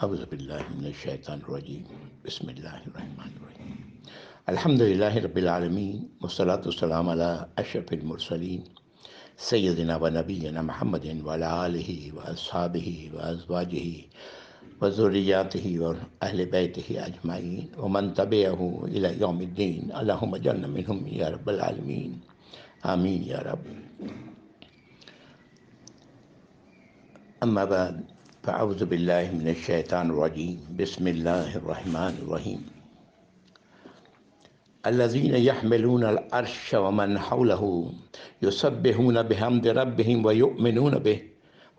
اعوذ باللہ من الشیطان الرجیم بسم اللہ الرحمن الرحیم الحمد للہ رب العالمین والصلاة والسلام علی اشرف المرسلین سیدنا و نبینا محمد وعلی آلہ واصحابہ وازواجہ وذریاتہ واہل بیتہ اجمعین ومن تبعہ الی یوم الدین اللہم اجعلنا منہم یا رب العالمین آمین یا رب۔ اما بعد فاعوذ باللہ من الشیطان الرجیم بسم اللہ الرحمن الرحیم الذین یحملون العرش ومن حولہ یسبحون بحمد ربہم ویؤمنون بہ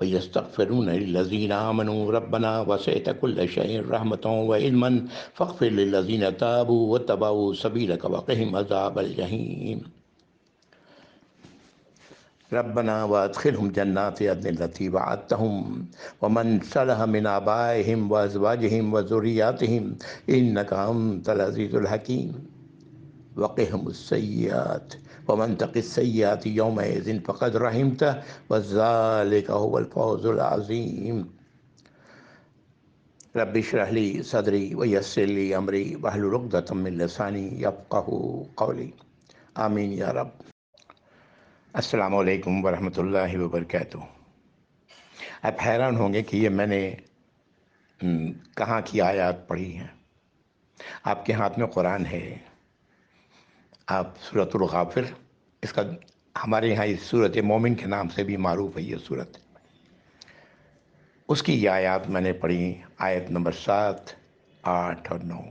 ویستغفرون للذین آمنوا ربنا وسعت كل شیء رحمۃ وعلما فاغفر للذین تابوا واتبعوا سبیلک وقہم عذاب الجحیم ربنا وادخلهم جنات عدن التي وعدتهم ومن صلح من آبائهم وازواجهم وذرياتهم انك انت العزيز الحكيم وقهم السيئات ومن تق السيئات يومئذ فقد رحمته وذلك هو الفوز العظيم رب اشرح لي صدري ويسر لي امري واحلل عقدة من لساني يفقهوا قولي آمین یا رب۔ السلام علیکم ورحمۃ اللہ وبرکاتہ۔ آپ حیران ہوں گے کہ یہ میں نے کہاں کی آیات پڑھی ہیں۔ آپ کے ہاتھ میں قرآن ہے، آپ سورۃ الغافر، اس کا ہمارے یہاں اس سورۃ مومن کے نام سے بھی معروف ہے یہ سورت، اس کی یہ آیات میں نے پڑھی، آیت نمبر 7، 8 اور 9۔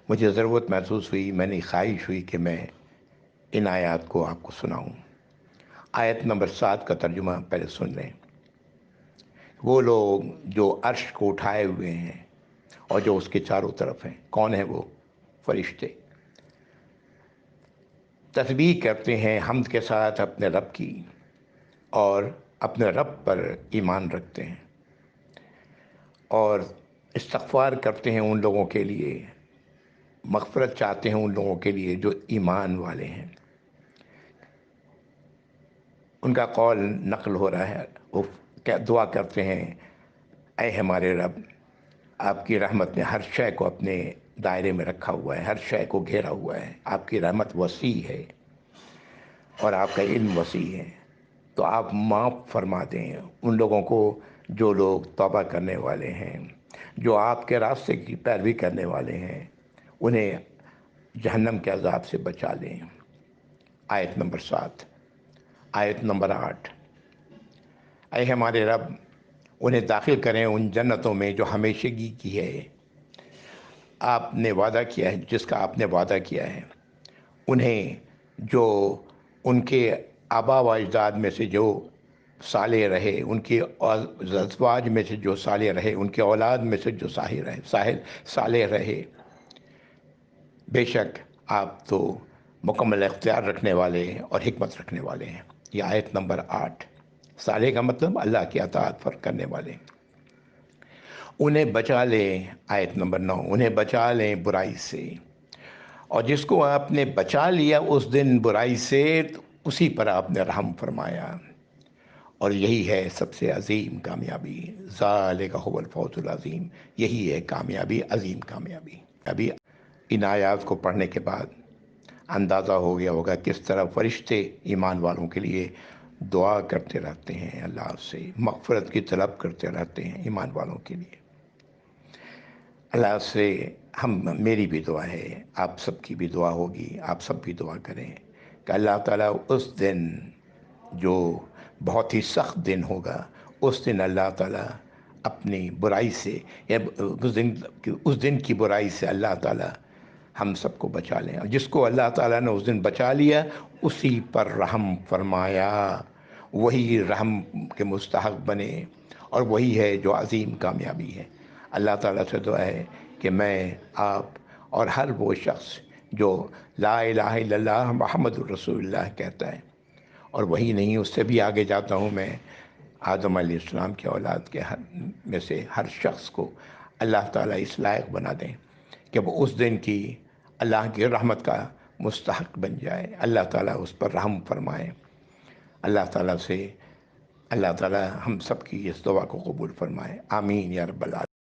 مجھے ضرورت محسوس ہوئی، میں نے خواہش ہوئی کہ میں ان آیات کو آپ کو سناؤں۔ آیت نمبر 7 کا ترجمہ پہلے سن لیں۔ وہ لوگ جو عرش کو اٹھائے ہوئے ہیں اور جو اس کے چاروں طرف ہیں، کون ہیں وہ؟ فرشتے تسبیح کرتے ہیں حمد کے ساتھ اپنے رب کی، اور اپنے رب پر ایمان رکھتے ہیں، اور استغفار کرتے ہیں ان لوگوں کے لیے، مغفرت چاہتے ہیں ان لوگوں کے لیے جو ایمان والے ہیں۔ ان کا قول نقل ہو رہا ہے، وہ دعا کرتے ہیں، اے ہمارے رب، آپ کی رحمت نے ہر شے کو اپنے دائرے میں رکھا ہوا ہے، ہر شے کو گھیرا ہوا ہے، آپ کی رحمت وسیع ہے اور آپ کا علم وسیع ہے، تو آپ معاف فرما دیں ان لوگوں کو جو لوگ توبہ کرنے والے ہیں، جو آپ کے راستے کی پیروی کرنے والے ہیں، انہیں جہنم کے عذاب سے بچا لیں۔ آیت نمبر 7۔ آیت نمبر 8، اے ہمارے رب، انہیں داخل کریں ان جنتوں میں جو ہمیشگی کی ہے، آپ نے وعدہ کیا ہے، جس کا آپ نے وعدہ کیا ہے۔ انہیں جو ان کے آبا و اجداد میں سے جو صالح رہے، ان کے ازواج میں سے جو صالح رہے، ان کے اولاد میں سے جو صالح رہے، بے شک آپ تو مکمل اختیار رکھنے والے اور حکمت رکھنے والے ہیں۔ یہ آیت نمبر 8۔ صالح کا مطلب اللہ کی اطاعت پر کرنے والے۔ انہیں بچا لیں، آیت نمبر 9، انہیں بچا لیں برائی سے، اور جس کو آپ نے بچا لیا اس دن برائی سے، تو اسی پر آپ نے رحم فرمایا، اور یہی ہے سب سے عظیم کامیابی۔ ذالک هو الفوز العظیم، یہی ہے کامیابی، عظیم کامیابی۔ ابھی ان آیات کو پڑھنے کے بعد اندازہ ہو گیا ہوگا کس طرح فرشتے ایمان والوں کے لیے دعا کرتے رہتے ہیں، اللہ سے مغفرت کی طلب کرتے رہتے ہیں ایمان والوں کے لیے۔ اللہ سے میری بھی دعا ہے، آپ سب کی بھی دعا ہوگی، آپ سب بھی دعا کریں کہ اللہ تعالیٰ اس دن جو بہت ہی سخت دن ہوگا، اس دن اللہ تعالیٰ اپنی برائی سے، یا اس دن کی برائی سے اللہ تعالیٰ ہم سب کو بچا لیں، اور جس کو اللہ تعالیٰ نے اس دن بچا لیا اسی پر رحم فرمایا، وہی رحم کے مستحق بنے، اور وہی ہے جو عظیم کامیابی ہے۔ اللہ تعالیٰ سے دعا ہے کہ میں، آپ اور ہر وہ شخص جو لا الہ الا اللہ محمد الرسول اللہ کہتا ہے، اور وہی نہیں، اس سے بھی آگے جاتا ہوں میں، آدم علیہ السلام کے اولاد کے میں سے ہر شخص کو اللہ تعالیٰ اس لائق بنا دیں کہ وہ اس دن کی اللہ کی رحمت کا مستحق بن جائے، اللہ تعالیٰ اس پر رحم فرمائے۔ اللہ تعالیٰ سے، اللہ تعالیٰ ہم سب کی اس دعا کو قبول فرمائے، آمین یا رب العالمین۔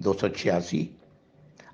286,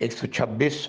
126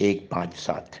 157,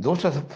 200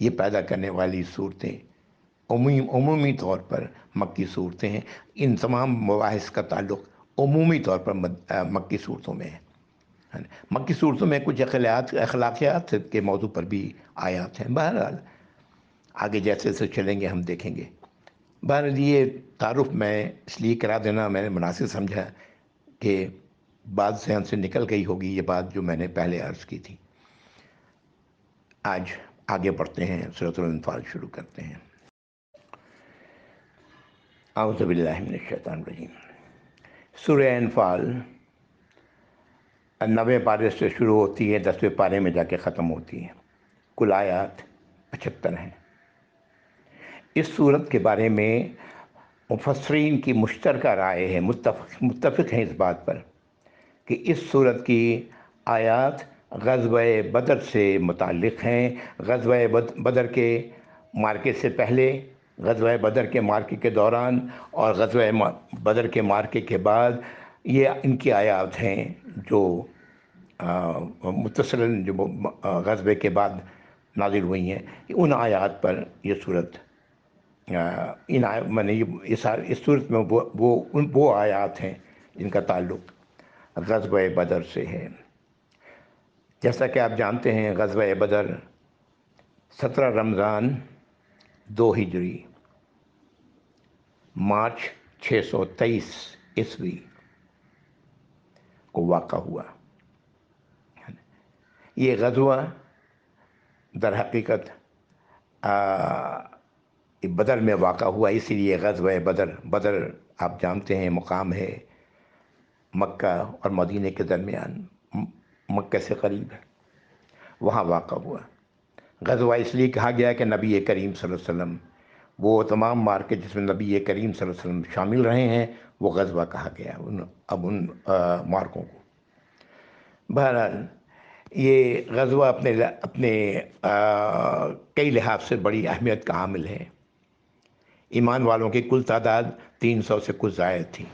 یہ پیدا کرنے والی صورتیں عمومی طور پر مکی صورتیں ہیں. ان تمام مباحث کا تعلق عمومی طور پر مکی صورتوں میں ہے. مکی صورتوں میں کچھ اخلاقیات کے موضوع پر بھی آیات ہیں. بہرحال آگے جیسے جیسے چلیں گے ہم دیکھیں گے. بہرحال یہ تعارف میں اس لیے کرا دینا میں نے مناسب سمجھا کہ بات ذہن سے نکل گئی ہوگی یہ بات جو میں نے پہلے عرض کی تھی. آج آگے بڑھتے ہیں، سورۃ الانفال شروع کرتے ہیں. اعوذ باللہ من الشیطان الرجیم. سورہ انفال 90 پارے سے شروع ہوتی ہے، 10ویں پارے میں جا کے ختم ہوتی ہے. کل آیات 75 ہیں. اس صورت کے بارے میں مفسرین کی مشترکہ رائے ہے، متفق ہیں اس بات پر کہ اس صورت کی آیات غزوہ بدر سے متعلق ہیں. غزوہ بدر کے مارکے سے پہلے، غزوہ بدر کے مارکے کے دوران اور غزوہ بدر کے مارکے کے بعد یہ ان کی آیات ہیں جو متصلاً جو غزوے کے بعد نازل ہوئی ہیں. ان آیات پر یہ صورت اس صورت میں وہ آیات ہیں جن کا تعلق غزوہ بدر سے ہے. جیسا کہ آپ جانتے ہیں غزوہ بدر 17 رمضان 2 ہجری مارچ 623 عیسوی کو واقع ہوا. یہ غزوہ در حقیقت بدر میں واقع ہوا، اسی لیے غزوہ بدر آپ جانتے ہیں مقام ہے مکہ اور مدینہ کے درمیان، مکہ سے قریب ہے، وہاں واقع ہوا. غزوہ اس لیے کہا گیا کہ نبی کریم صلی اللہ علیہ وسلم وہ تمام مارکے جس میں نبی کریم صلی اللہ علیہ وسلم شامل رہے ہیں وہ غزوہ کہا گیا ان مارکوں کو. بہرحال یہ غزوہ اپنے کئی لحاظ سے بڑی اہمیت کا حامل ہے. ایمان والوں کی کل تعداد 300 سے کچھ زائد تھی.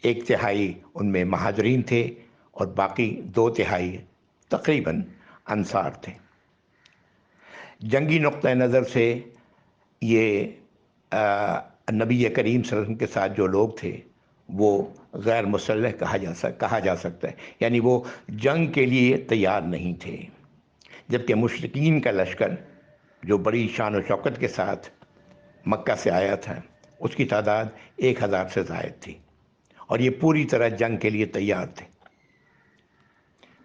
1/3 ان میں مہاجرین تھے اور باقی 2/3 تقریباً انصار تھے. جنگی نقطہ نظر سے یہ نبی کریم صلی اللہ علیہ وسلم کے ساتھ جو لوگ تھے وہ غیر مسلح کہا جا سکتا ہے، یعنی وہ جنگ کے لیے تیار نہیں تھے. جبکہ مشرکین کا لشکر جو بڑی شان و شوکت کے ساتھ مکہ سے آیا تھا اس کی تعداد 1000 سے زائد تھی اور یہ پوری طرح جنگ کے لیے تیار تھے.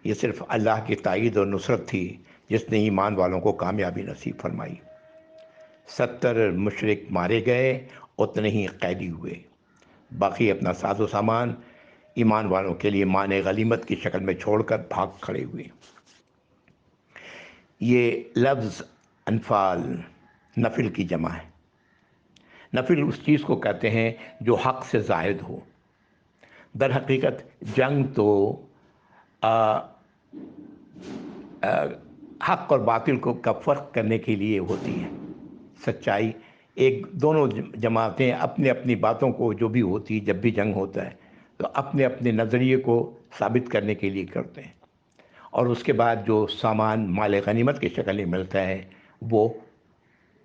یہ صرف اللہ کی تائید اور نصرت تھی جس نے ایمان والوں کو کامیابی نصیب فرمائی. 70 مشرک مارے گئے، اتنے ہی قیدی ہوئے. باقی اپنا ساز و سامان ایمان والوں کے لیے مانع غنیمت کی شکل میں چھوڑ کر بھاگ کھڑے ہوئے. یہ لفظ انفال نفل کی جمع ہے. نفل اس چیز کو کہتے ہیں جو حق سے زائد ہو. در حقیقت جنگ تو حق اور باطل کا فرق کرنے کے لیے ہوتی ہے. سچائی دونوں جماعتیں اپنی اپنی باتوں کو جو بھی ہوتی جب بھی جنگ ہوتا ہے تو اپنے اپنے نظریے کو ثابت کرنے کے لیے کرتے ہیں، اور اس کے بعد جو سامان مال غنیمت کی شکل میں ملتا ہے وہ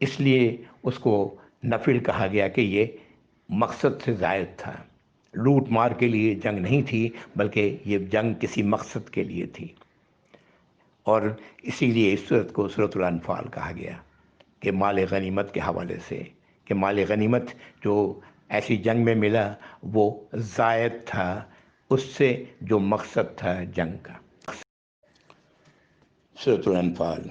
اس لیے اس کو نفل کہا گیا کہ یہ مقصد سے زائد تھا. لوٹ مار کے لیے جنگ نہیں تھی بلکہ یہ جنگ کسی مقصد کے لیے تھی، اور اسی لیے اس صورت کو سورۃ الانفال کہا گیا کہ مال غنیمت کے حوالے سے، کہ مال غنیمت جو ایسی جنگ میں ملا وہ زائد تھا اس سے جو مقصد تھا جنگ کا. سورۃ الانفال.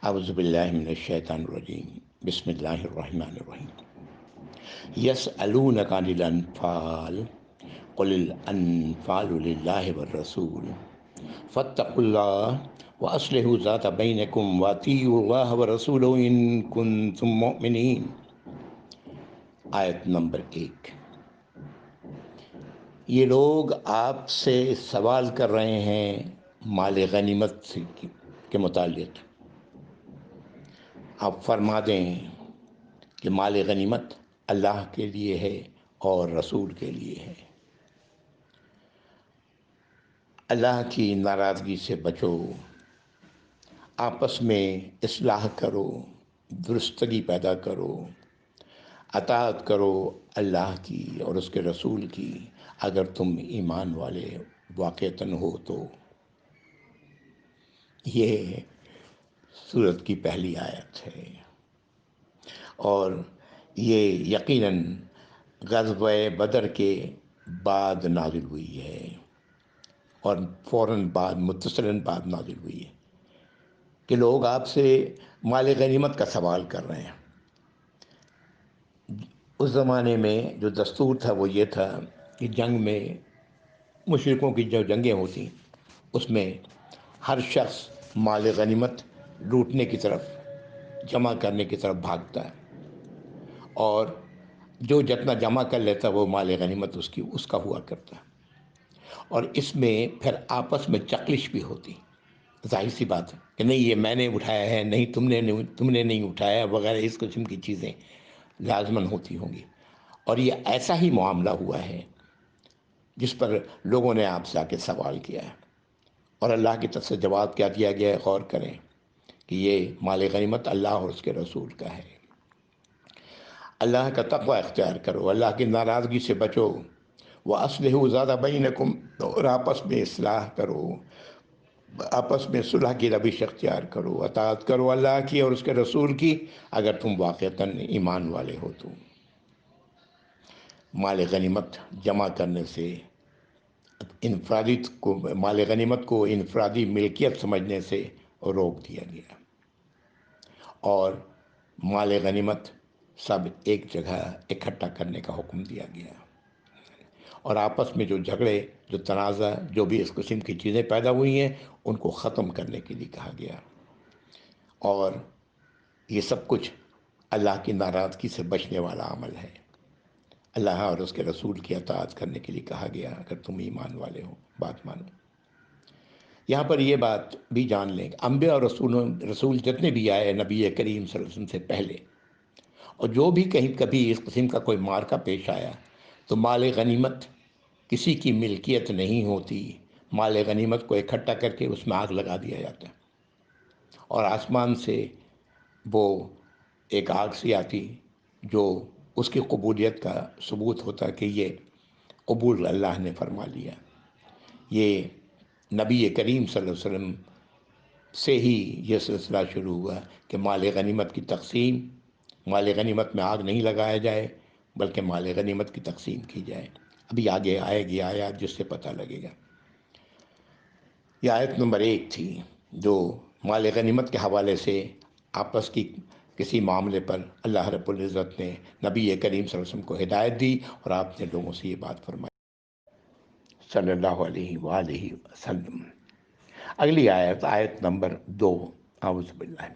اعوذ باللہ من الشیطان الرجیم. بسم اللہ الرحمن الرحیم. یسألونک عن الانفال قل الانفال للہ والرسول فاتقوا اللہ وَأَصْلِحُوا ذَاتَ بَيْنِكُمْ وَأَطِیعُوا اللَّهَ وَرَسُولَهُ إِن كُنتُم مُّؤْمِنِینَ. آیت نمبر 1. یہ لوگ آپ سے سوال کر رہے ہیں مال غنیمت کے متعلق. آپ فرما دیں کہ مال غنیمت اللہ کے لیے ہے اور رسول کے لیے ہے. اللہ کی ناراضگی سے بچو، آپس میں اصلاح کرو، درستگی پیدا کرو، اطاعت کرو اللہ کی اور اس کے رسول کی، اگر تم ایمان والے واقعتاً ہو تو۔ یہ سورت کی پہلی آیت ہے، اور یہ یقیناً غزوہ بدر کے بعد نازل ہوئی ہے، اور فوراً بعد، متصلاً بعد نازل ہوئی ہے، کہ لوگ آپ سے مال غنیمت کا سوال کر رہے ہیں۔ اس زمانے میں جو دستور تھا وہ یہ تھا کہ جنگ میں، مشرکوں کی جو جنگیں ہوتی اس میں ہر شخص مال غنیمت لوٹنے کی طرف، جمع کرنے کی طرف بھاگتا ہے، اور جو جتنا جمع کر لیتا وہ مال غنیمت اس کا ہوا کرتا ہے، اور اس میں پھر آپس میں چکلش بھی ہوتی، ظاہر سی بات ہے کہ نہیں یہ میں نے اٹھایا ہے، نہیں تم نے نہیں اٹھایا، وغیرہ اس قسم کی چیزیں لازماً ہوتی ہوں گی۔ اور یہ ایسا ہی معاملہ ہوا ہے جس پر لوگوں نے آپ سے آ کے سوال کیا ہے، اور اللہ کی طرف سے جواب کیا دیا گیا ہے، غور کریں کہ یہ مال غنیمت اللہ اور اس کے رسول کا ہے۔ اللہ کا تقوی اختیار کرو، اللہ کی ناراضگی سے بچو، وَأَصْلِحُوا ذَاتَ بَيْنِكُمْ، اور آپس میں اصلاح کرو، آپس میں صلح کی روش اختیار کرو، اطاعت کرو اللہ کی اور اس کے رسول کی، اگر تم واقعتاً ایمان والے ہو تو۔ مال غنیمت جمع کرنے سے مال غنیمت کو انفرادی ملکیت سمجھنے سے روک دیا گیا، اور مال غنیمت سب ایک جگہ اکٹھا کرنے کا حکم دیا گیا، اور آپس میں جو جھگڑے، جو تنازع، جو بھی اس قسم کی چیزیں پیدا ہوئی ہیں ان کو ختم کرنے کے لیے کہا گیا، اور یہ سب کچھ اللہ کی ناراضگی سے بچنے والا عمل ہے۔ اللہ اور اس کے رسول کی اطاعت کرنے کے لیے کہا گیا، اگر تم ایمان والے ہو بات مانو۔ یہاں پر یہ بات بھی جان لیں کہ انبیاء اور رسول جتنے بھی آئے نبی کریم صلی اللہ علیہ وسلم سے پہلے، اور جو بھی کہیں کبھی اس قسم کا کوئی معرکہ پیش آیا تو مال غنیمت کسی کی ملکیت نہیں ہوتی، مال غنیمت کو اکٹھا کر کے اس میں آگ لگا دیا جاتا، اور آسمان سے وہ ایک آگ سی آتی جو اس کی قبولیت کا ثبوت ہوتا کہ یہ قبول اللہ نے فرما لیا۔ یہ نبی کریم صلی اللہ علیہ وسلم سے ہی یہ سلسلہ شروع ہوا کہ مال غنیمت کی تقسیم، مال غنیمت میں آگ نہیں لگایا جائے بلکہ مال غنیمت کی تقسیم کی جائے۔ ابھی آگے آئے گی آیات جس سے پتہ لگے گا۔ یہ آیت نمبر 1 تھی جو مال غنیمت کے حوالے سے آپس کی کسی معاملے پر اللہ رب العزت نے نبی کریم صلی اللہ علیہ وسلم کو ہدایت دی، اور آپ نے لوگوں سے یہ بات فرمائی صلی اللہ علیہ وآلہ وسلم۔ اگلی آیت، آیت نمبر 2، اعوذ باللہ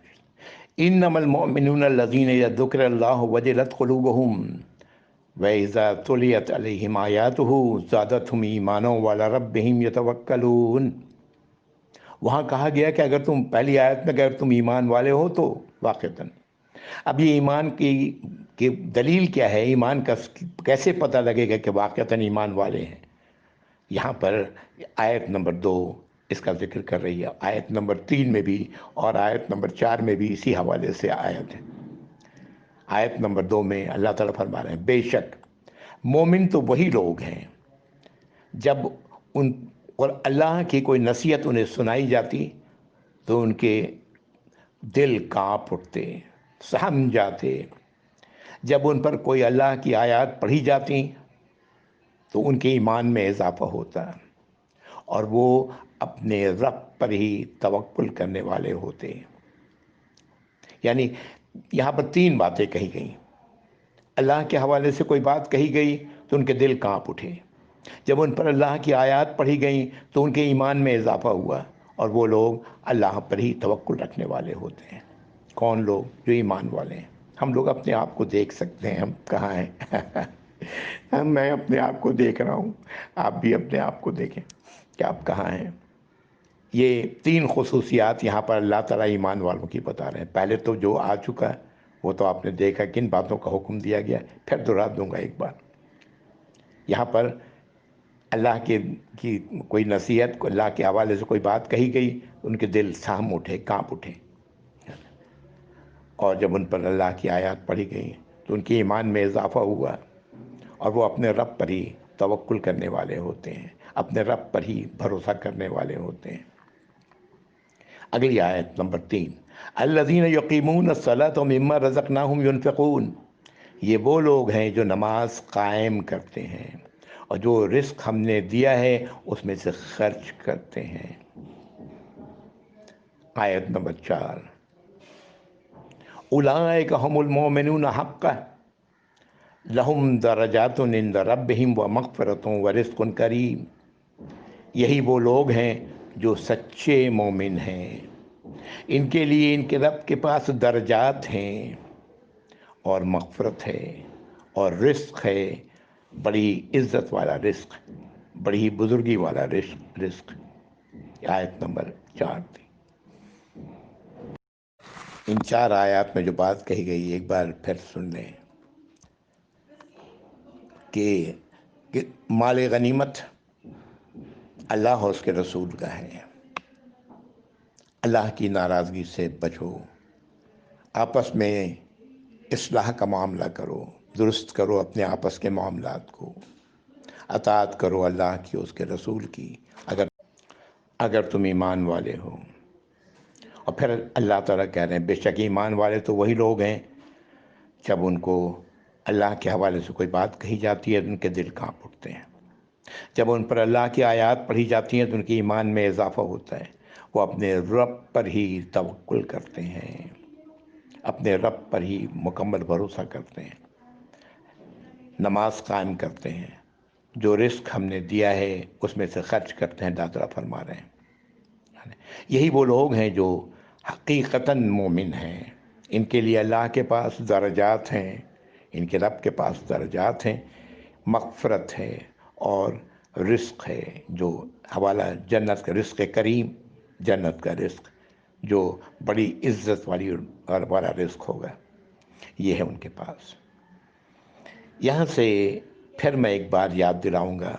انما المؤمنون الذین اذا ذکر اللہ وجلت قلوبہم وَإِذَا تُلِيَتْ عَلَيْهِمْ آيَاتُهُ زَادَتْهُمْ إِيمَانًا وَعَلَىٰ رَبِّهِمْ يَتَوَكَّلُونَ۔ وہاں کہا گیا کہ اگر تم پہلی آیت میں اگر تم ایمان والے ہو تو واقعتاً، اب یہ ایمان کی دلیل کیا ہے، ایمان کا کیسے پتہ لگے گا کہ واقعتاً ایمان والے ہیں؟ یہاں پر آیت نمبر 2 اس کا ذکر کر رہی ہے، آیت نمبر 3 میں بھی اور آیت نمبر 4 میں بھی اسی حوالے سے آیت ہے۔ آیت نمبر 2 میں اللہ تعالیٰ فرما رہے ہیں بے شک مومن تو وہی لوگ ہیں جب ان اور اللہ کی کوئی نصیحت انہیں سنائی جاتی تو ان کے دل کانپ اٹھتے، سہم جاتے، جب ان پر کوئی اللہ کی آیات پڑھی جاتی تو ان کے ایمان میں اضافہ ہوتا، اور وہ اپنے رب پر ہی توکل کرنے والے ہوتے۔ یعنی یہاں پر 3 باتیں کہی گئیں۔ اللہ کے حوالے سے کوئی بات کہی گئی تو ان کے دل کانپ اٹھے، جب ان پر اللہ کی آیات پڑھی گئیں تو ان کے ایمان میں اضافہ ہوا، اور وہ لوگ اللہ پر ہی توکل رکھنے والے ہوتے ہیں۔ کون لوگ؟ جو ایمان والے ہیں۔ ہم لوگ اپنے آپ کو دیکھ سکتے ہیں ہم کہاں ہیں میں اپنے آپ کو دیکھ رہا ہوں، آپ بھی اپنے آپ کو دیکھیں کہ آپ کہاں ہیں۔ یہ 3 خصوصیات یہاں پر اللہ تعالیٰ ایمان والوں کی بتا رہے ہیں۔ پہلے تو جو آ چکا ہے وہ تو آپ نے دیکھا کن باتوں کا حکم دیا گیا، پھر دہرا دوں گا ایک بار۔ یہاں پر اللہ کی کوئی نصیحت کو اللہ کے حوالے سے کوئی بات کہی گئی، ان کے دل سہم اٹھے، کانپ اٹھے، اور جب ان پر اللہ کی آیات پڑھی گئی تو ان کے ایمان میں اضافہ ہوا، اور وہ اپنے رب پر ہی توکل کرنے والے ہوتے ہیں، اپنے رب پر ہی بھروسہ کرنے والے ہوتے ہیں۔ اگلی آیت نمبر 3، الذین یقیمون الصلاۃ ومما رزقناہم ینفقون، یہ وہ لوگ ہیں جو نماز قائم کرتے ہیں اور جو رزق ہم نے دیا ہے اس میں سے خرچ کرتے ہیں۔ آیت نمبر 4، اولئک هم المؤمنون حقا لہم درجات عند ربہم ومغفرۃ ورزق کریم، یہی وہ لوگ ہیں جو سچے مومن ہیں، ان کے لیے ان کے رب کے پاس درجات ہیں اور مغفرت ہے اور رزق ہے، بڑی عزت والا رزق، بڑی بزرگی والا رزق۔ آیت نمبر 4 تھی۔ ان 4 آیات میں جو بات کہی گئی ایک بار پھر سن لیں کہ مال غنیمت اللہ اور اس کے رسول کا ہے، اللہ کی ناراضگی سے بچو، آپس میں اصلاح کا معاملہ کرو، درست کرو اپنے آپس کے معاملات کو، اطاعت کرو اللہ کی، اس کے رسول کی، اگر تم ایمان والے ہو۔ اور پھر اللہ تعالیٰ کہہ رہے ہیں بے شک ایمان والے تو وہی لوگ ہیں جب ان کو اللہ کے حوالے سے کوئی بات کہی جاتی ہے تو ان کے دل کانپ اٹھتے ہیں، جب ان پر اللہ کی آیات پڑھی جاتی ہیں تو ان کے ایمان میں اضافہ ہوتا ہے، وہ اپنے رب پر ہی توکل کرتے ہیں، اپنے رب پر ہی مکمل بھروسہ کرتے ہیں، نماز قائم کرتے ہیں، جو رزق ہم نے دیا ہے اس میں سے خرچ کرتے ہیں، اللہ تعالیٰ فرما رہے ہیں۔ یہی وہ لوگ ہیں جو حقیقتاً مومن ہیں، ان کے لیے اللہ کے پاس درجات ہیں، ان کے رب کے پاس درجات ہیں، مغفرت ہے اور رزق ہے، جو حوالہ جنت کا رزق کریم، جنت کا رزق جو بڑی عزت والی اور والا رزق ہوگا، یہ ہے ان کے پاس۔ یہاں سے پھر میں ایک بار یاد دلاؤں گا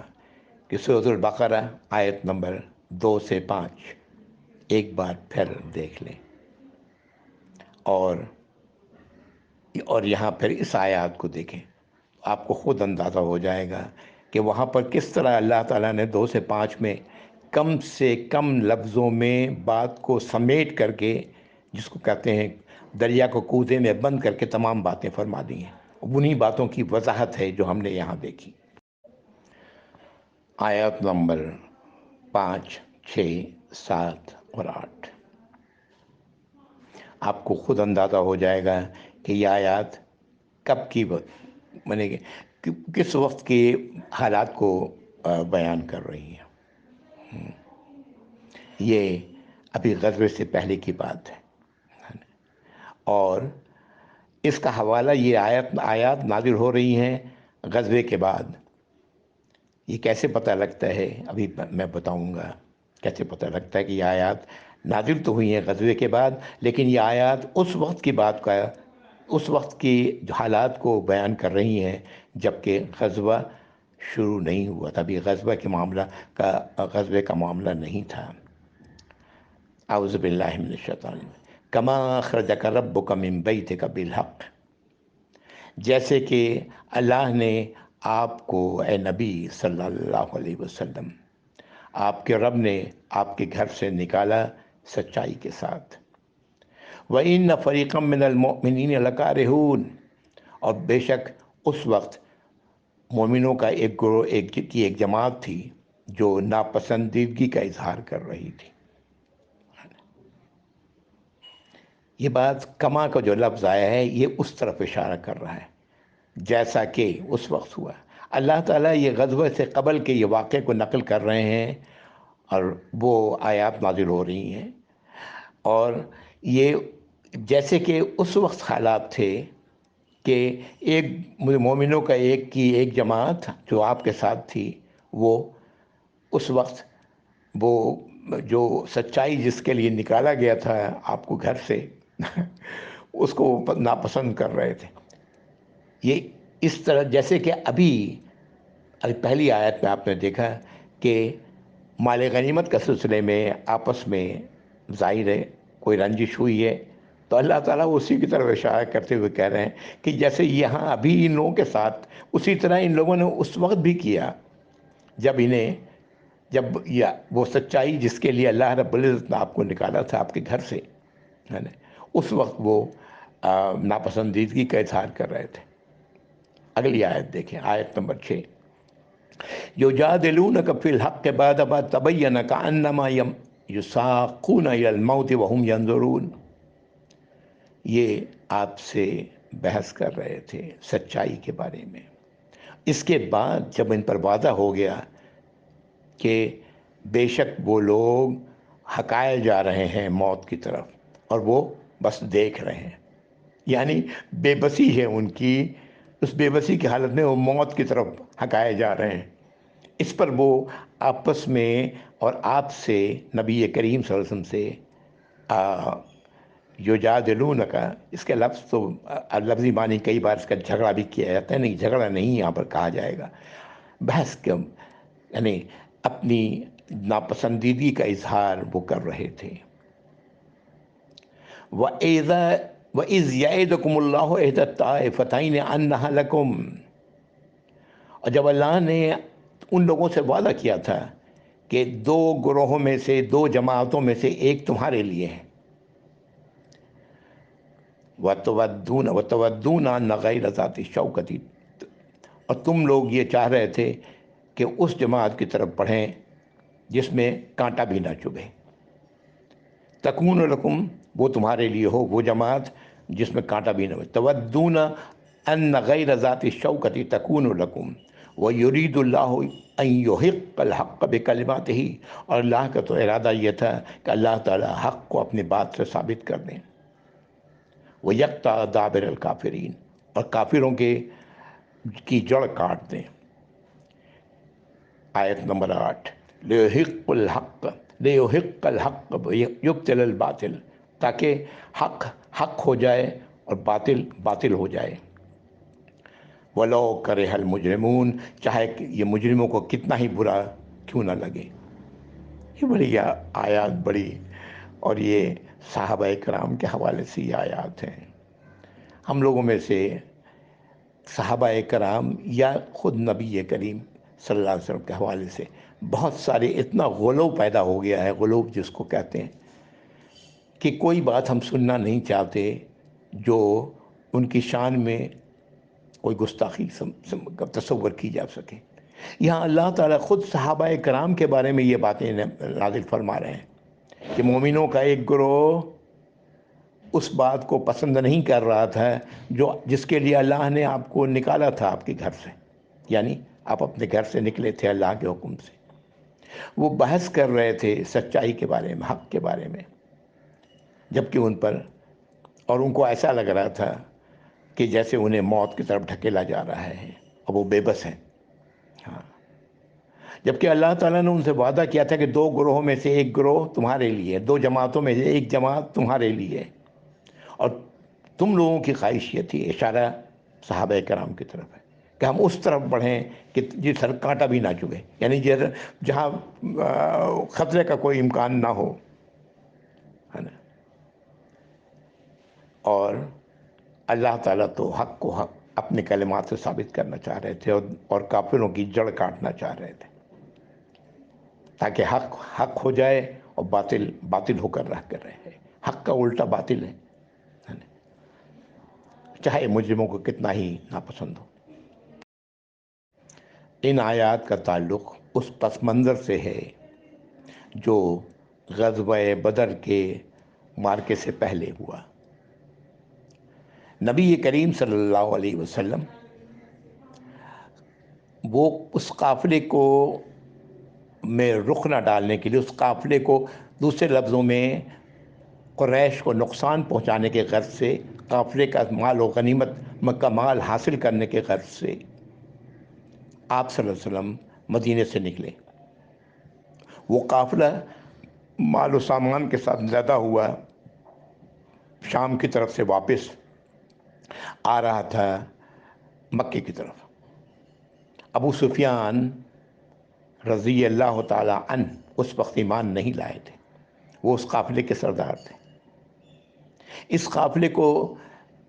کہ سورۃ البقرہ آیت نمبر 2 سے 5 ایک بار پھر دیکھ لیں، اور یہاں پھر اس آیات کو دیکھیں، آپ کو خود اندازہ ہو جائے گا کہ وہاں پر کس طرح اللہ تعالیٰ نے 2 سے 5 میں کم سے کم لفظوں میں بات کو سمیٹ کر کے، جس کو کہتے ہیں دریا کو کوزے میں بند کر کے تمام باتیں فرما دی ہیں، انہی باتوں کی وضاحت ہے جو ہم نے یہاں دیکھی۔ آیات نمبر 5، 6، 7 اور 8، آپ کو خود اندازہ ہو جائے گا کہ یہ آیات کب کی کس وقت کے حالات کو بیان کر رہی ہیں۔ یہ ابھی غزوے سے پہلے کی بات ہے، اور اس کا حوالہ یہ آیات نازل ہو رہی ہیں غزوے کے بعد۔ یہ کیسے پتہ لگتا ہے ابھی میں بتاؤں گا کیسے پتہ لگتا ہے کہ یہ آیات نازل تو ہوئی ہیں غزوے کے بعد، لیکن یہ آیات اس وقت کی بات کا، اس وقت کی حالات کو بیان کر رہی ہیں جبکہ غزوہ شروع نہیں ہوا تھا، ابھی غزوے کا معاملہ نہیں تھا۔ اعوذ باللہ من الشیطان کما اخرجک ربک من بیتک بالحق، جیسے کہ اللہ نے آپ کو اے نبی صلی اللہ علیہ وسلم، آپ کے رب نے آپ کے گھر سے نکالا سچائی کے ساتھ۔ وَإِنَّ فَرِيقًا مِّنَ الْمُؤْمِنِينَ لَكَارِهُونَ، اور بے شک اس وقت مومنوں کا ایک گروہ ایک جماعت تھی جو ناپسندیدگی کا اظہار کر رہی تھی۔ یہ بات کما کا جو لفظ آیا ہے یہ اس طرف اشارہ کر رہا ہے جیسا کہ اس وقت ہوا۔ اللہ تعالیٰ یہ غزوہ سے قبل کے یہ واقعے کو نقل کر رہے ہیں اور وہ آیات نازل ہو رہی ہیں، اور یہ جیسے کہ اس وقت حالات تھے کہ ایک مومنوں کا ایک جماعت جو آپ کے ساتھ تھی، وہ اس وقت وہ جو سچائی جس کے لیے نکالا گیا تھا آپ کو گھر سے اس کو ناپسند کر رہے تھے۔ یہ اس طرح جیسے کہ ابھی ابھی پہلی آیت میں آپ نے دیکھا کہ مال غنیمت کے سلسلے میں آپس میں ظاہر ہے کوئی رنجش ہوئی ہے، تو اللہ تعالیٰ اسی کی طرف اشارہ کرتے ہوئے کہہ رہے ہیں کہ جیسے یہاں ابھی ان لوگوں کے ساتھ، اسی طرح ان لوگوں نے اس وقت بھی کیا جب وہ سچائی جس کے لیے اللہ رب العزت نے آپ کو نکالا تھا آپ کے گھر سے، ہے نا، اس وقت وہ ناپسندیدگی کا اظہار کر رہے تھے۔ اگلی آیت دیکھیں، آیت نمبر 6، یجادلونک فی الحق بعد ما تبین کأنما یساقون الی الموت وهم ینظرون۔ یہ آپ سے بحث کر رہے تھے سچائی کے بارے میں، اس کے بعد جب ان پر واضح ہو گیا کہ بے شک وہ لوگ ہکائے جا رہے ہیں موت کی طرف، اور وہ بس دیکھ رہے ہیں، یعنی بے بسی ہے ان کی، اس بے بسی کی حالت میں وہ موت کی طرف ہکائے جا رہے ہیں، اس پر وہ آپس میں اور آپ سے، نبی کریم صلی اللہ علیہ وسلم سے یجادلون کا، اس کے لفظ تو لفظی معنی کئی بار اس کا جھگڑا بھی کیا جاتا ہے، نہیں جھگڑا نہیں یہاں پر کہا جائے گا، بحث کم، یعنی اپنی ناپسندیدگی کا اظہار وہ کر رہے تھے۔ وَإِذْ يَعِدُكُمُ اللَّهُ إِحْدَى الطَّائِفَتَيْنِ أَنَّهَا لَكُمْ، اور جب اللہ نے ان لوگوں سے وعدہ کیا تھا کہ دو گروہوں میں سے، دو جماعتوں میں سے ایک تمہارے لیے ہے، وَتَوَدُّونَ أَنَّ غَيْرَ ذَاتِ الشَّوْكَةِ، اور تم لوگ یہ چاہ رہے تھے کہ اس جماعت کی طرف بڑھیں جس میں کانٹا بھی نہ چبھے، تکون لکم، وہ تمہارے لیے ہو وہ جماعت جس میں کانٹا بھی نہ ہو، تودون ان غیر ذات الشوکۃ تکون لکم ویرید اللہ ان یحق الحق بکلماتہ، اور اللہ کا تو ارادہ یہ تھا کہ اللہ تعالی حق کو اپنی بات سے ثابت کر دیں، ویقطع دابر الکافرین، اور کافروں کی جڑ کاٹ دیں۔ آیت نمبر 8، لیحق الحق یبطل الباطل، تاکہ حق ہو جائے اور باطل باطل ہو جائے، ولو کرہ المجرمون، چاہے کہ یہ مجرموں کو کتنا ہی برا کیوں نہ لگے۔ یہ بڑی آیات بڑی، اور یہ صحابہ کرام کے حوالے سے یہ آیات ہیں۔ ہم لوگوں میں سے صحابہ کرام یا خود نبی کریم صلی اللہ علیہ وسلم کے حوالے سے بہت سارے، اتنا غلو پیدا ہو گیا ہے، غلو جس کو کہتے ہیں، کہ کوئی بات ہم سننا نہیں چاہتے جو ان کی شان میں کوئی گستاخی تصور کی جا سکے۔ یہاں اللہ تعالیٰ خود صحابہ کرام کے بارے میں یہ باتیں نازل فرما رہے ہیں کہ مومنوں کا ایک گروہ اس بات کو پسند نہیں کر رہا تھا جس کے لیے اللہ نے آپ کو نکالا تھا آپ کے گھر سے، یعنی آپ اپنے گھر سے نکلے تھے اللہ کے حکم سے، وہ بحث کر رہے تھے سچائی کے بارے میں، حق کے بارے میں، جبکہ ان پر، اور ان کو ایسا لگ رہا تھا کہ جیسے انہیں موت کی طرف ڈھکیلا جا رہا ہے، اور وہ بے بس ہیں۔ ہاں، جبکہ اللہ تعالیٰ نے ان سے وعدہ کیا تھا کہ دو گروہوں میں سے ایک گروہ تمہارے لیے، دو جماعتوں میں سے ایک جماعت تمہارے لیے، اور تم لوگوں کی خواہش یہ تھی، اشارہ صحابہ کرام کی طرف ہے کہ ہم اس طرف بڑھیں کہ جس سر کانٹا بھی نہ چبھے، یعنی جہاں خطرے کا کوئی امکان نہ ہو، ہے نا۔ اور اللہ تعالیٰ تو حق کو حق اپنے کلمات سے ثابت کرنا چاہ رہے تھے، اور کافروں کی جڑ کاٹنا چاہ رہے تھے، تاکہ حق ہو جائے اور باطل باطل ہو کر رہے۔ حق کا الٹا باطل ہے، چاہے مجرموں کو کتنا ہی ناپسند ہو۔ ان آیات کا تعلق اس پس منظر سے ہے جو غزوہ بدر کے معرکے سے پہلے ہوا۔ نبی کریم صلی اللہ علیہ وسلم وہ اس قافلے کو میں رخ نہ ڈالنے کے لیے، اس قافلے کو دوسرے لفظوں میں قریش کو نقصان پہنچانے کے غرض سے، قافلے کا مال و غنیمت کا مال حاصل کرنے کے غرض سے آپ صلی اللہ علیہ وسلم مدینے سے نکلے۔ وہ قافلہ مال و سامان کے ساتھ زیادہ ہوا شام کی طرف سے واپس آ رہا تھا مکے کی طرف۔ ابو سفیان رضی اللہ تعالی عنہ اس وقت ایمان نہیں لائے تھے، وہ اس قافلے کے سردار تھے۔ اس قافلے کو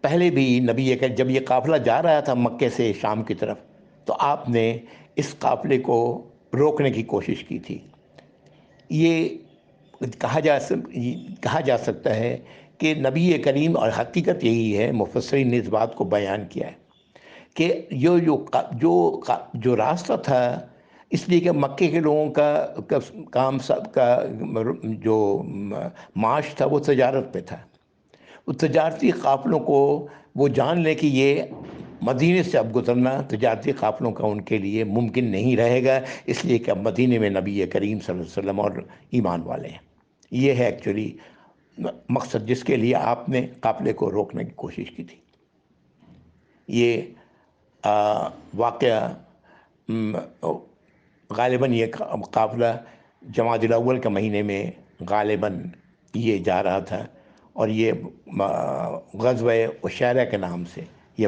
پہلے بھی نبی کہ جب یہ قافلہ جا رہا تھا مکے سے شام کی طرف، تو آپ نے اس قافلے کو روکنے کی کوشش کی تھی۔ یہ کہا جا سکتا ہے کہ نبی کریم، اور حقیقت یہی ہے، مفسرین نے اس بات کو بیان کیا ہے کہ جو راستہ تھا، اس لیے کہ مکے کے لوگوں کا کام سب کا جو معاش تھا وہ تجارت پہ تھا، وہ تجارتی قافلوں کو وہ جان لے کہ یہ مدینے سے اب گزرنا تجارتی قافلوں کا ان کے لیے ممکن نہیں رہے گا، اس لیے کہ اب مدینے میں نبی کریم صلی اللہ علیہ وسلم اور ایمان والے ہیں۔ یہ ہے ایکچولی مقصد جس کے لیے آپ نے قافلے کو روکنے کی کوشش کی تھی۔ یہ واقعہ غالباً یہ قافلہ جمادی الاول کے مہینے میں غالباً یہ جا رہا تھا، اور یہ غزوہ عشیرہ کے نام سے یہ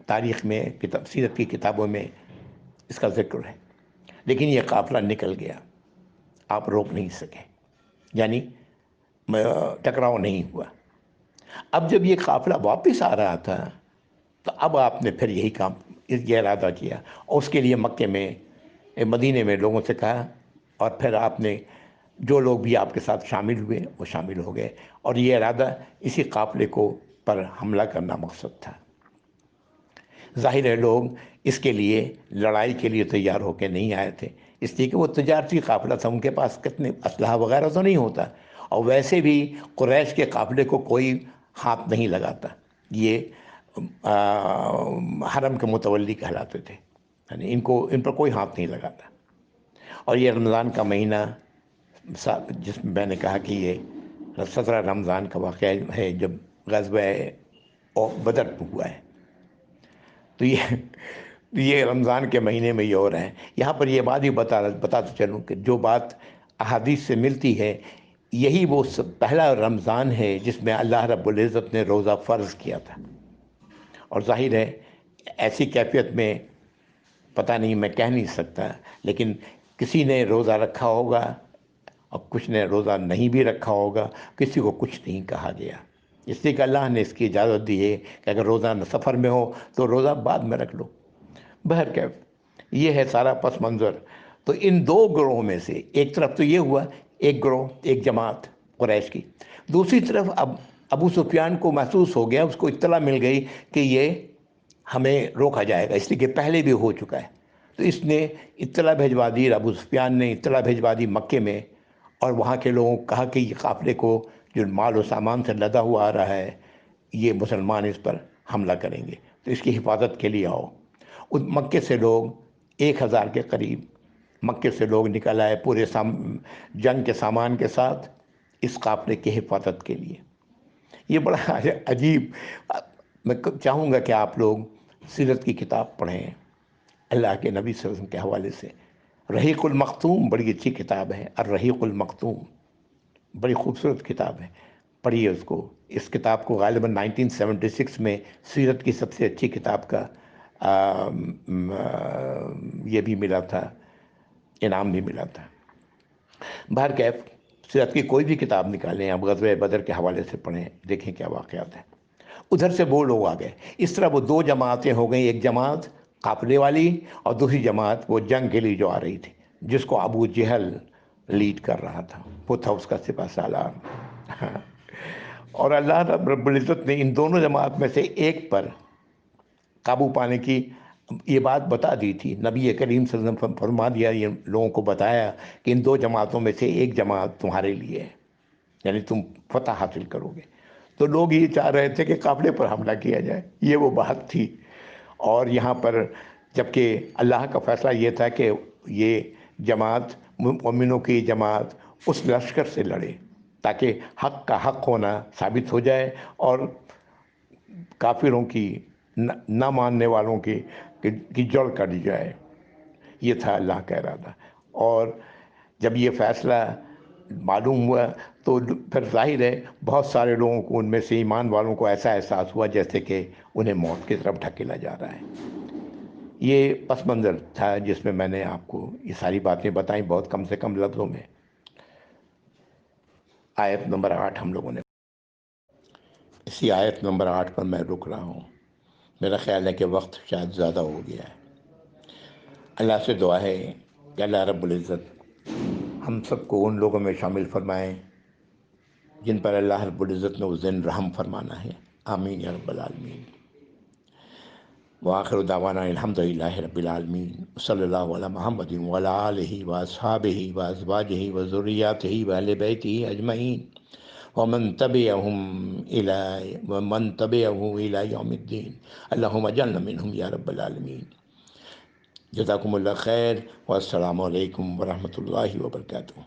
تاریخ میں سیرت کی کتابوں میں اس کا ذکر ہے۔ لیکن یہ قافلہ نکل گیا، آپ روک نہیں سکے، یعنی ٹکراؤ نہیں ہوا۔ اب جب یہ قافلہ واپس آ رہا تھا تو اب آپ نے پھر یہی کام، یہ ارادہ کیا، اور اس کے لیے مکے میں مدینے میں لوگوں سے کہا، اور پھر آپ نے جو لوگ بھی آپ کے ساتھ شامل ہوئے وہ شامل ہو گئے، اور یہ ارادہ اسی قافلے کو پر حملہ کرنا مقصد تھا۔ ظاہر ہے لوگ اس کے لیے لڑائی کے لیے تیار ہو کے نہیں آئے تھے، اس لیے کہ وہ تجارتی قافلہ تھا، ان کے پاس کتنے اسلحہ وغیرہ تو نہیں ہوتا، اور ویسے بھی قریش کے قافلے کو کوئی ہاتھ نہیں لگاتا، یہ حرم کے متولی کہلاتے تھے، یعنی ان پر کوئی ہاتھ نہیں لگاتا۔ اور یہ رمضان کا مہینہ، جس میں نے کہا کہ یہ 17 رمضان کا واقعہ ہے جب غزوہ بدر ہوا ہے، تو یہ رمضان کے مہینے میں یہ ہو رہا ہے۔ یہاں پر یہ بات بھی بتاتا چلوں کہ جو بات احادیث سے ملتی ہے، یہی وہ پہلا رمضان ہے جس میں اللہ رب العزت نے روزہ فرض کیا تھا، اور ظاہر ہے ایسی کیفیت میں پتہ نہیں، میں کہہ نہیں سکتا، لیکن کسی نے روزہ رکھا ہوگا اور کچھ نے روزہ نہیں بھی رکھا ہوگا، کسی کو کچھ نہیں کہا گیا، اس لیے کہ اللہ نے اس کی اجازت دی ہے کہ اگر روزہ سفر میں ہو تو روزہ بعد میں رکھ لو۔ بہرکیف یہ ہے سارا پس منظر۔ تو ان دو گروہوں میں سے ایک طرف تو یہ ہوا، ایک گروہ، ایک جماعت قریش کی، دوسری طرف اب ابو سفیان کو محسوس ہو گیا، اس کو اطلاع مل گئی کہ یہ ہمیں روکا جائے گا، اس لیے کہ پہلے بھی ہو چکا ہے، تو اس نے اطلاع بھیجوا دی، ابو سفیان نے اطلاع بھیجوا دی مکے میں، اور وہاں کے لوگوں کو کہا کہ یہ قافلے کو جو مال و سامان سے لدا ہوا آ رہا ہے، یہ مسلمان اس پر حملہ کریں گے، تو اس کی حفاظت کے لیے آؤ۔ اس مکے سے لوگ 1000 کے قریب مکے سے لوگ نکل آئے پورے جنگ کے سامان کے ساتھ اس قافلے کی حفاظت کے لیے۔ یہ بڑا عجیب، میں چاہوں گا کہ آپ لوگ سیرت کی کتاب پڑھیں اللہ کے نبی صلی اللہ علیہ وسلم کے حوالے سے۔ رحیق المختوم بڑی اچھی کتاب ہے، الرحیق المختوم بڑی خوبصورت کتاب ہے، پڑھیے اس کو۔ اس کتاب کو غالباً 1976 میں سیرت کی سب سے اچھی کتاب کا یہ بھی ملا تھا، انعام بھی ملا تھا۔ بہرکیف سیرت کی کوئی بھی کتاب نکالیں، آپ غزوہ بدر کے حوالے سے پڑھیں، دیکھیں کیا واقعات ہیں۔ ادھر سے وہ لوگ آ گئے، اس طرح وہ دو جماعتیں ہو گئیں، ایک جماعت قافلے والی اور دوسری جماعت وہ جنگ کے لیے جو آ رہی تھی، جس کو ابو جہل لیڈ کر رہا تھا، وہ تھا اس کا سپہ سالار۔ اور اللہ رب العزت نے ان دونوں جماعت میں سے ایک پر قابو پانے کی یہ بات بتا دی تھی، نبی کریم صلی اللہ علیہ وسلم فرما دیا، یہ لوگوں کو بتایا کہ ان دو جماعتوں میں سے ایک جماعت تمہارے لیے ہے، یعنی تم فتح حاصل کرو گے۔ تو لوگ یہ چاہ رہے تھے کہ قافلے پر حملہ کیا جائے، یہ وہ بات تھی۔ اور یہاں پر جبکہ اللہ کا فیصلہ یہ تھا کہ یہ جماعت، مومنوں کی جماعت اس لشکر سے لڑے تاکہ حق کا حق ہونا ثابت ہو جائے، اور کافروں کی نہ ماننے والوں کی جڑ کٹ جائے، یہ تھا اللہ کا ارادہ۔ اور جب یہ فیصلہ معلوم ہوا تو پھر ظاہر ہے بہت سارے لوگوں کو، ان میں سے ایمان والوں کو ایسا احساس ہوا جیسے کہ انہیں موت کی طرف ڈھکیلا جا رہا ہے۔ یہ پس منظر تھا جس میں میں نے آپ کو یہ ساری باتیں بتائیں، بہت کم سے کم لفظوں میں۔ آیت نمبر 8 ہم لوگوں نے، اسی آیت نمبر 8 پر میں رک رہا ہوں۔ میرا خیال ہے کہ وقت شاید زیادہ ہو گیا ہے۔ اللہ سے دعا ہے کہ اللہ رب العزت ہم سب کو ان لوگوں میں شامل فرمائیں جن پر اللہ رب العزت نے اس دن رحم فرمانا ہے۔ آمین یا رب العالمین۔ وآخر دعوانا الحمد للہ رب العالمین، صلی اللہ علی محمد وعلی آلہ واصحابہ وازواجہ وذریاتہ واہل بیتہ اجمعین ومن تبعہ الی یوم الدین، اللہم اجعلنا منہم یا رب العالمین۔ جزاکم اللہ خیر، والسلام علیکم ورحمۃ اللہ وبرکاتہ۔